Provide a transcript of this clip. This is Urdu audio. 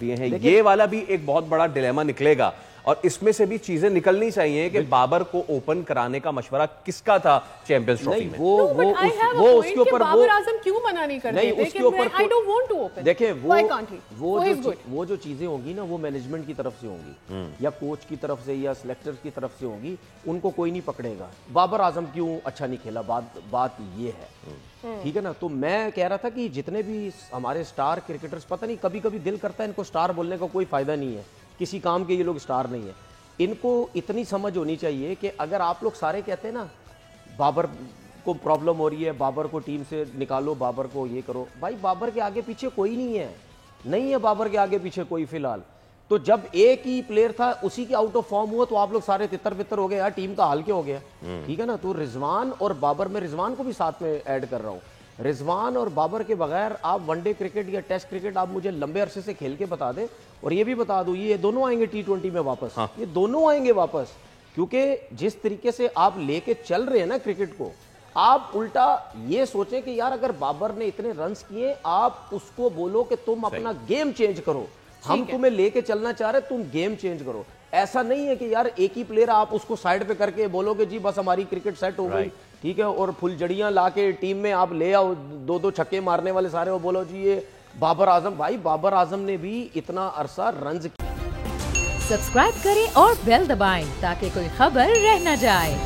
ہیں یہ والا بھی ایک بہت بڑا ڈیلیما نکلے گا اور اس میں سے بھی چیزیں نکلنی چاہیے کہ بابر کو اوپن کرانے کا مشورہ کس کا تھا چیمپئنز ٹرافی میں. وہ اس کے اوپر بابر اعظم کیوں منع نہیں کرتے تھے کہ I don't want to open. دیکھیں وہ جو چیزیں ہوں گی نا وہ مینجمنٹ کی طرف سے ہوں گی یا کوچ کی طرف سے یا سلیکٹر کی طرف سے ہوں گی, ان کو کوئی نہیں پکڑے گا. بابر اعظم کیوں اچھا نہیں کھیلا, بات یہ ہے, ٹھیک ہے نا. تو میں کہہ رہا تھا کہ جتنے بھی ہمارے سٹار کرکٹرز, پتہ نہیں کبھی کبھی دل کرتا ہے ان کو سٹار بولنے کا کوئی فائدہ نہیں ہے, کسی کام کے یہ لوگ سٹار نہیں ہیں. ان کو اتنی سمجھ ہونی چاہیے کہ اگر آپ لوگ سارے کہتے ہیں نا بابر کو پرابلم ہو رہی ہے, بابر کو ٹیم سے نکالو, بابر کو یہ کرو, بھائی بابر کے آگے پیچھے کوئی نہیں ہے بابر کے آگے پیچھے کوئی فی الحال. تو جب ایک ہی پلیئر تھا اسی کی آؤٹ آف فارم ہوا تو آپ لوگ سارے تتر بتر ہو گئے, یار ٹیم کا حال کیا ہو گیا, ٹھیک ہے نا. تو رضوان اور بابر, میں رضوان کو بھی ساتھ میں ایڈ کر رہا ہوں. رضوان اور بابر کے بغیر آپ ون ڈے کرکٹ یا ٹیسٹ کرکٹ آپ مجھے لمبے عرصے سے کھیل کے بتا دیں, اور یہ بھی بتا دو یہ دونوں آئیں گے T20 میں واپس, یہ دونوں آئیں گے واپس, کیونکہ جس طریقے سے آپ لے کے چل رہے ہیں نا کرکٹ کو, آپ الٹا یہ سوچیں کہ یار اگر بابر نے اتنے رنز کیے, آپ اس کو بولو کہ تم اپنا گیم چینج کرو, ہم تمہیں لے کے چلنا چاہ رہے, تم گیم چینج کرو. ایسا نہیں ہے کہ یار ایک ہی پلیئر آپ اس کو سائیڈ پہ کر کے بولو کہ جی بس ہماری کرکٹ سیٹ ہو گئی, ٹھیک ہے, اور پھل جڑیاں لا کے ٹیم میں آپ لے آؤ, دو چھکے مارنے والے سارے, وہ بولو جی یہ بابر اعظم. بھائی بابر اعظم نے بھی اتنا عرصہ رنز. سبسکرائب کریں اور بیل دبائیں تاکہ کوئی خبر رہ نہ جائے.